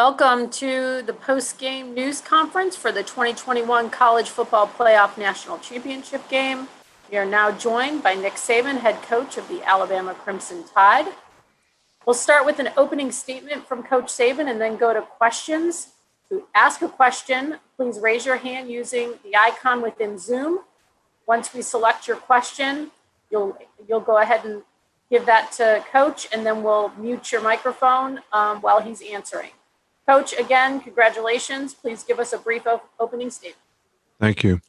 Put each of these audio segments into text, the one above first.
Welcome to the post-game news conference for the 2021 College Football Playoff National Championship game. We are now joined by Nick Saban, head coach of the Alabama Crimson Tide. We'll start with an opening statement from Coach Saban and then go to questions. To ask a question, please raise your hand using the icon within Zoom. Once we select your question, you'll go ahead and give that to Coach, and then we'll mute your microphone while he's answering. Coach, again, congratulations. Please give us a brief opening statement. Thank you.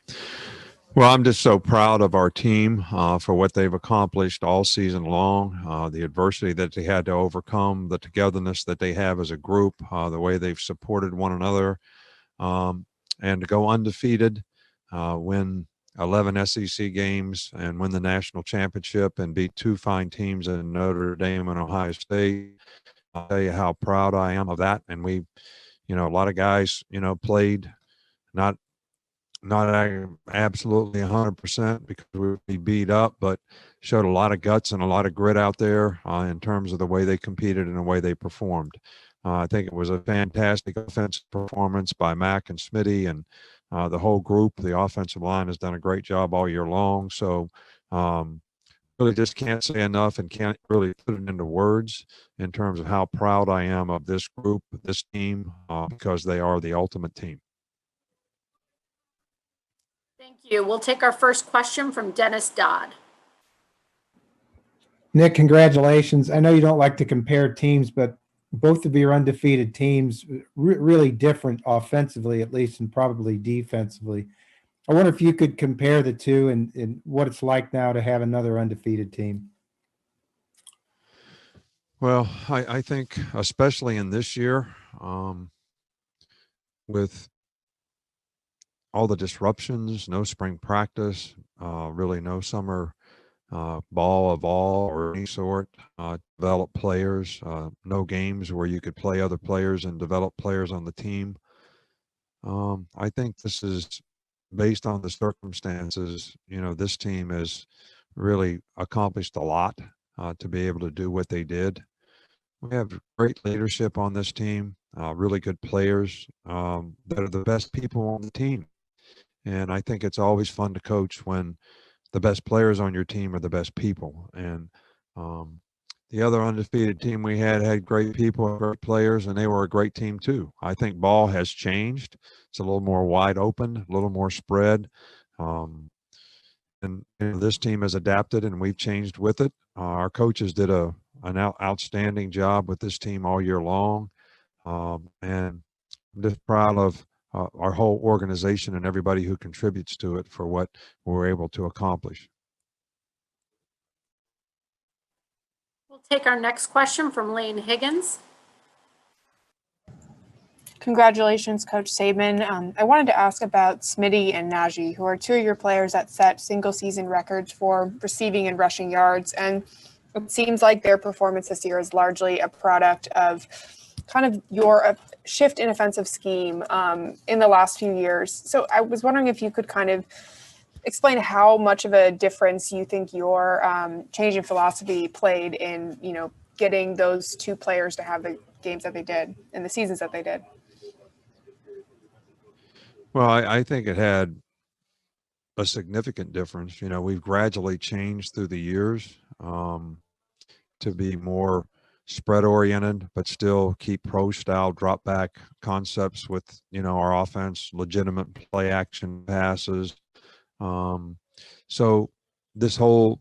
Well, I'm just so proud of our team for what they've accomplished all season long, the adversity that they had to overcome, the togetherness that they have as a group, the way they've supported one another, and to go undefeated, win 11 SEC games and win the national championship and beat two fine teams in Notre Dame and Ohio State. I'll tell you how proud I am of that. And we, a lot of guys, played not absolutely 100% because we would be beat up, but showed a lot of guts and a lot of grit out there in terms of the way they competed and the way they performed. I think it was a fantastic offensive performance by Mac and Smitty and the whole group. The offensive line has done a great job all year long. So really just can't say enough and can't really put it into words in terms of how proud I am of this group, this team, because they are the ultimate team. Thank you. We'll take our first question from Dennis Dodd. Nick, congratulations. I know you don't like to compare teams, but both of your undefeated teams really different offensively, at least, and probably defensively. I wonder if you could compare the two and what it's like now to have another undefeated team. Well, I think especially in this year, with all the disruptions, no spring practice, really no summer ball of all or any sort, develop players, no games where you could play other players and develop players on the team. I think this is based on the circumstances. This team has really accomplished a lot to be able to do what they did. We have great leadership on this team, really good players that are the best people on the team. And I think it's always fun to coach when the best players on your team are the best people. And the other undefeated team we had great people, great players, and they were a great team too. I think ball has changed. It's a little more wide open, a little more spread. And this team has adapted and we've changed with it. Our coaches did an outstanding job with this team all year long. And I'm just proud of our whole organization and everybody who contributes to it for what we're able to accomplish. We'll take our next question from Lane Higgins. Congratulations, Coach Saban. I wanted to ask about Smitty and Najee, who are two of your players that set single-season records for receiving and rushing yards. And it seems like their performance this year is largely a product of kind of your shift in offensive scheme in the last few years. So I was wondering if you could kind of explain how much of a difference you think your change in philosophy played in, getting those two players to have the games that they did and the seasons that they did. Well, I think it had a significant difference. We've gradually changed through the years to be more spread oriented, but still keep pro style drop back concepts with, our offense, legitimate play action passes. So this whole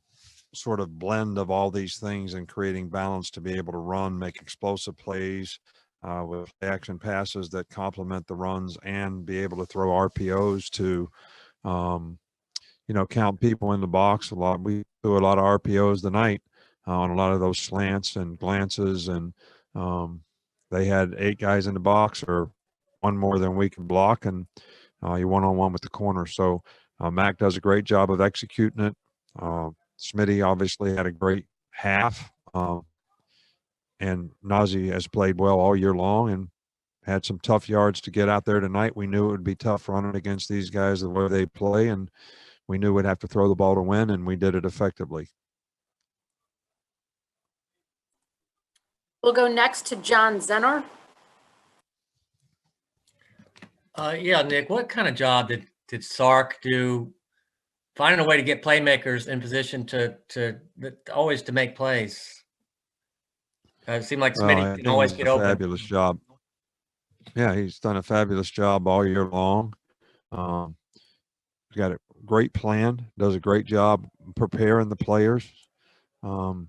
sort of blend of all these things and creating balance to be able to run, make explosive plays with action passes that complement the runs and be able to throw RPOs to, count people in the box a lot. We threw a lot of RPOs tonight on a lot of those slants and glances, and they had 8 guys in the box or one more than we can block, and you're one-on-one with the corner. So Mac does a great job of executing it. Smitty obviously had a great half, and Najee has played well all year long and had some tough yards to get out there tonight. We knew it would be tough running against these guys the way they play, and we knew we'd have to throw the ball to win, and we did it effectively. We'll go next to John Zenner. Yeah, Nick, what kind of job did Sark do finding a way to get playmakers in position to always to make plays? It seemed like Well, Smitty I can think always he's get a open. fabulous job. Yeah, he's done a fabulous job all year long. He's got a great plan, does a great job preparing the players, and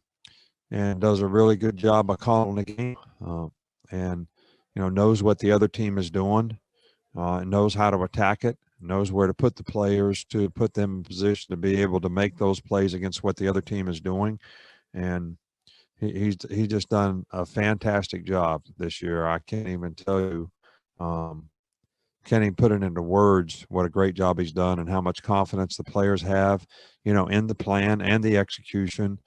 does a really good job of calling the game. And, knows what the other team is doing, knows how to attack it, knows where to put the players to put them in position to be able to make those plays against what the other team is doing. And he's just done a fantastic job this year. I can't even tell you, can't even put it into words what a great job he's done and how much confidence the players have, in the plan and the execution.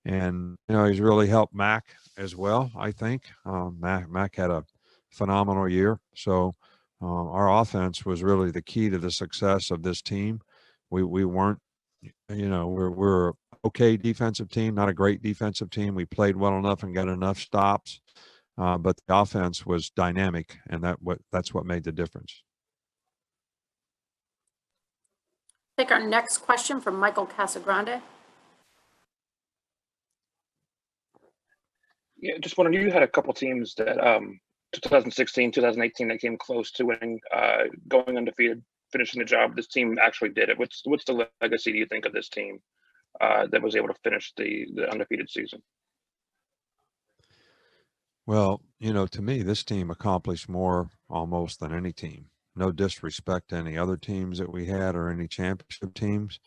And, he's really helped Mac as well, I think. Mac had a phenomenal year. So our offense was really the key to the success of this team. We weren't, we're a okay defensive team, not a great defensive team. We played well enough and got enough stops, but the offense was dynamic, and that's what made the difference. Take our next question from Michael Casagrande. Yeah, just wondering, you had a couple teams that 2016, 2018 that came close to winning, going undefeated, finishing the job. This team actually did it. What's the legacy do you think of this team that was able to finish the undefeated season? Well, to me, this team accomplished more almost than any team. No disrespect to any other teams that we had or any championship teams,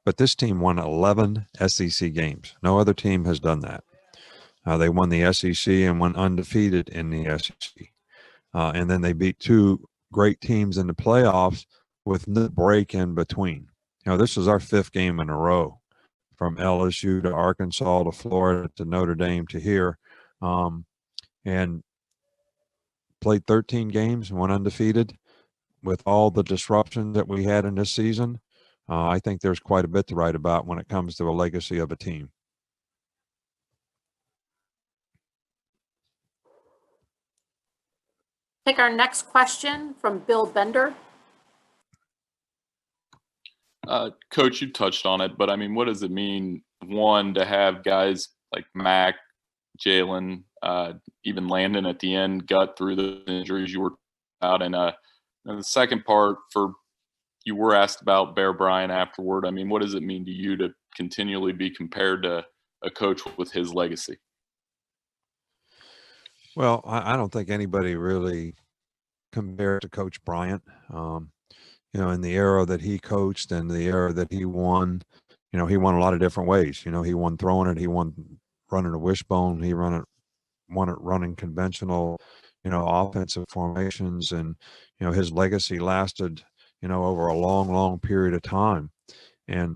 but this team won 11 SEC games. No other team has done that. They won the SEC and went undefeated in the SEC. And then they beat two great teams in the playoffs with no break in between. This is our fifth game in a row, from LSU to Arkansas to Florida to Notre Dame to here. And played 13 games and went undefeated with all the disruption that we had in this season. I think there's quite a bit to write about when it comes to a legacy of a team. Take our next question from Bill Bender. Coach, you touched on it, but I mean, what does it mean, one, to have guys like Mac, Jalen, even Landon at the end got through the injuries you were out, and the second part, you were asked about Bear Bryant afterward. I mean, what does it mean to you to continually be compared to a coach with his legacy? Well, I don't think anybody really compared to Coach Bryant. In the era that he coached and the era that he won, he won a lot of different ways. He won throwing it, he won running a wishbone, he won it running conventional, offensive formations, and his legacy lasted, over a long, long period of time. And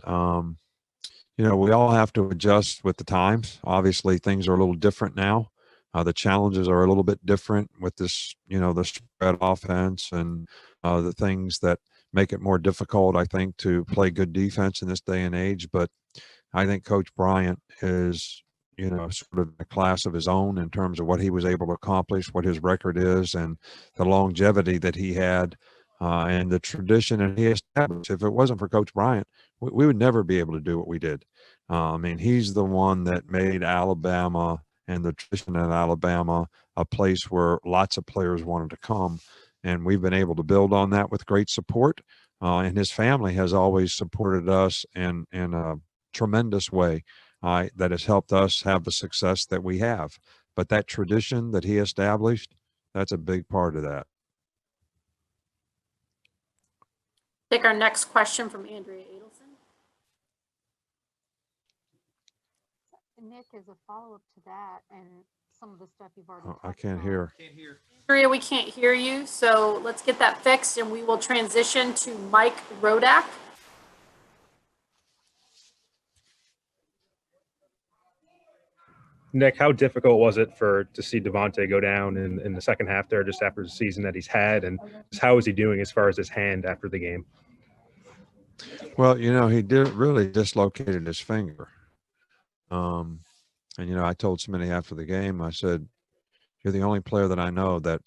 we all have to adjust with the times. Obviously, things are a little different now. The challenges are a little bit different with this, the spread offense and the things that make it more difficult, I think, to play good defense in this day and age. But I think Coach Bryant is, sort of a class of his own in terms of what he was able to accomplish, what his record is, and the longevity that he had, and the tradition that he established. If it wasn't for Coach Bryant, we would never be able to do what we did. I mean, he's the one that made Alabama and the tradition in Alabama a place where lots of players wanted to come. And we've been able to build on that with great support. And his family has always supported us in a tremendous way that has helped us have the success that we have. But that tradition that he established, that's a big part of that. Take our next question from Andrea Adelson. Nick, as a follow-up to that and some of the stuff you've already I can't hear. Andrea, we can't hear you, so let's get that fixed and we will transition to Mike Rodak. Nick, how difficult was it to see Devontae go down in the second half there, just after the season that he's had, and just how is he doing as far as his hand after the game? Well, he did really dislocated his finger. And, I told Smitty after the game, I said, "You're the only player that I know that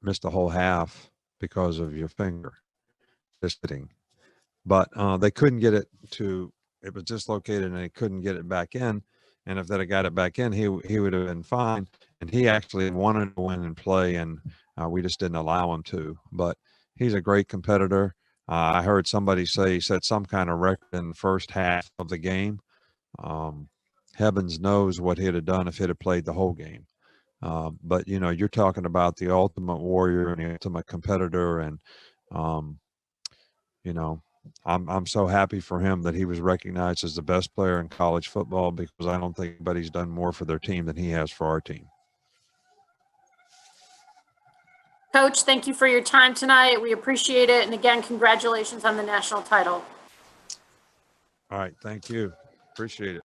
missed a whole half because of your finger visiting. But they couldn't get it to, it was dislocated and they couldn't get it back in. And if they'd have got it back in, he would have been fine. And he actually wanted to win and play, and we just didn't allow him to. But he's a great competitor. I heard somebody say he set some kind of record in the first half of the game. Heavens knows what he'd have done if he'd have played the whole game. But, you know, you're talking about the ultimate warrior and the ultimate competitor. And, you know, I'm so happy for him that he was recognized as the best player in college football, because I don't think anybody's done more for their team than he has for our team. Coach, thank you for your time tonight. We appreciate it. And again, congratulations on the national title. All right. Thank you. Appreciate it.